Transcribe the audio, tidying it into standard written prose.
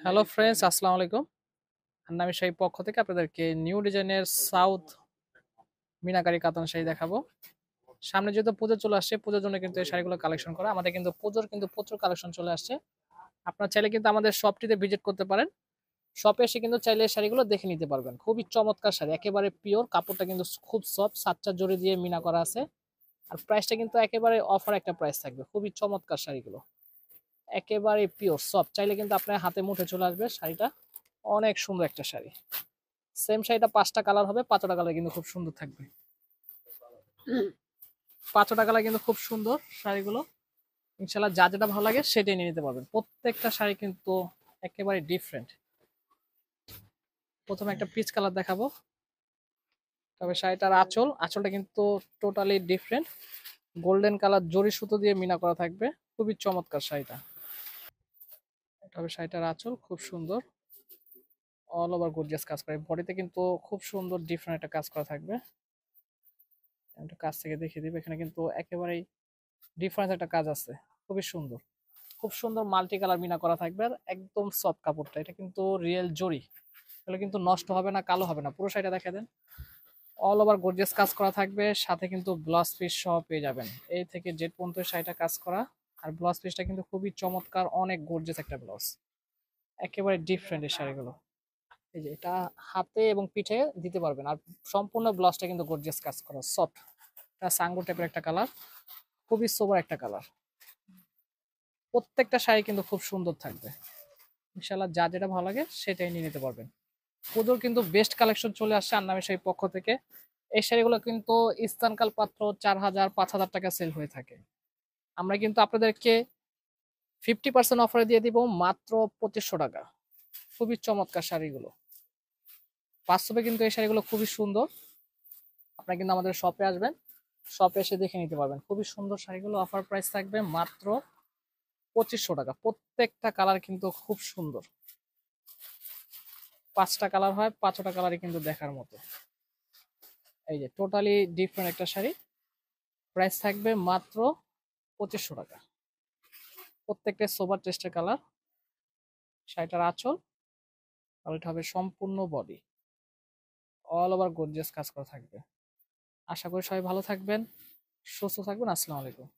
Hello friends, আসসালামু আলাইকুম। আমি সেই পক্ষ থেকে আপনাদেরকে নিউ ডিজাইনের সাউথ মিনাকারি কাতান শাড়ি দেখাবো। সামনে যেহেতু পুজো চলে আসছে, পুজোর জন্য কিন্তু এই শাড়িগুলো কালেকশন করা। আমাদের কিন্তু পুজোর কিন্তু প্রচুর কালেকশন চলে আসছে। আপনারা চাইলে কিন্তু আমাদের শপটিতে ভিজিট করতে পারেন। শপে এসে কিন্তু চাইলে এই শাড়িগুলো দেখে নিতে পারবেন। খুবই চমৎকার শাড়ি, একেবারে পিওর, কাপড়টা কিন্তু খুব সফট, সাচ্চা জড়ি দিয়ে মিনা করা আছে। আর প্রাইসটা কিন্তু একেবারে অফার একটা প্রাইস থাকবে। খুবই চমৎকার শাড়িগুলো, একেবারে পিওর সফট। চাইলে কিন্তু আপনার হাতে মুঠে চলে আসবে শাড়িটা। অনেক সুন্দর একটা শাড়ি। সেম শাড়িটা ৫টা কালার হবে, ৫টা কালার কিন্তু খুব সুন্দর থাকবে। ৫টা কালার কিন্তু খুব সুন্দর শাড়িগুলো। ইনশাল্লাহ যা যেটা ভালো লাগে সেটাই নিয়ে নিতে পারবেন। প্রত্যেকটা শাড়ি কিন্তু একেবারে ডিফারেন্ট। প্রথমে একটা পিচ কালার দেখাবো। তবে শাড়িটার আঁচলটা কিন্তু টোটালি ডিফারেন্ট। গোল্ডেন কালার জরি সুতো দিয়ে মিনা করা থাকবে। খুবই চমৎকার শাড়িটা। তবে শাড়িটার আঁচল খুব সুন্দর, অল ওভার গর্জিয়াস কাজ করে। বডিতে কিন্তু খুব সুন্দর ডিফারেন্ট একটা কাজ করা থাকবে। একটু কাছ থেকে দেখিয়ে দিবে, এখানে কিন্তু একেবারেই ডিফারেন্স একটা কাজ আছে। খুবই সুন্দর, খুব সুন্দর মাল্টি কালার মিনা করা থাকবে। আর একদম সফট কাপড়টা, এটা কিন্তু রিয়েল জরি। এগুলো কিন্তু নষ্ট হবে না, কালো হবে না। পুরো শাড়িটা দেখে দেন, অল ওভার গর্জিয়াস কাজ করা থাকবে। সাথে কিন্তু ব্লাউজ পিস সহ পেয়ে যাবেন। এই থেকে জেড পর্যন্ত শাড়িটা কাজ করা। আর ব্লাউজ পিসটা কিন্তু খুবই চমৎকার, অনেক গর্জিয়াস একটা ব্লাউজ। একেবারে ডিফারেন্ট এই শাড়িগুলো। এই যে এটা হাতে এবং পিঠে দিতে পারবেন। আর সম্পূর্ণ ব্লাউজটা কিন্তু গর্জিয়াস কাজ করা, সফট। এটা সাঙ্গু টাইপের একটা কালার, খুবই সোবার একটা কালার। প্রত্যেকটা শাড়ি কিন্তু খুব সুন্দর থাকবে। ইনশাল্লাহ যা যেটা ভালো লাগে সেটাই নিয়ে নিতে পারবেন। পুজোর কিন্তু বেস্ট কালেকশন চলে আসছে আন্নামি শাড়ির পক্ষ থেকে। এই শাড়িগুলো কিন্তু স্থানকাল পাত্র ৪,০০০ ৫,০০০ টাকা সেল হয়ে থাকে। আমরা কিন্তু আপনাদেরকে 50% অফারে দিয়ে দিব মাত্র ২৫০০ টাকা। খুবই চমৎকার শাড়িগুলো। বাস্তবে কিন্তু এই শাড়িগুলো খুবই সুন্দর। আপনারা কিন্তু আমাদের শপে আসবেন, শপে এসে দেখে নিতে পারবেন। খুবই সুন্দর শাড়িগুলো, অফার প্রাইস থাকবে মাত্র ২৫০০ টাকা। প্রত্যেকটা কালার কিন্তু খুব সুন্দর। ৫টা কালার হয়, ৫টা কালারই কিন্তু দেখার মতো। এই যে টোটালি ডিফারেন্ট একটা শাড়ি, প্রাইস থাকবে মাত্র ২৫০০ টাকা। প্রত্যেকটা সোবার টেস্টের কালার। শাড়িটার আঁচল, আর এটা হবে সম্পূর্ণ বডি, অল ওভার গর্জিয়াস কাজ করা থাকবে। আশা করি সবাই ভালো থাকবেন, সুস্থ থাকবেন। আসসালামু আলাইকুম।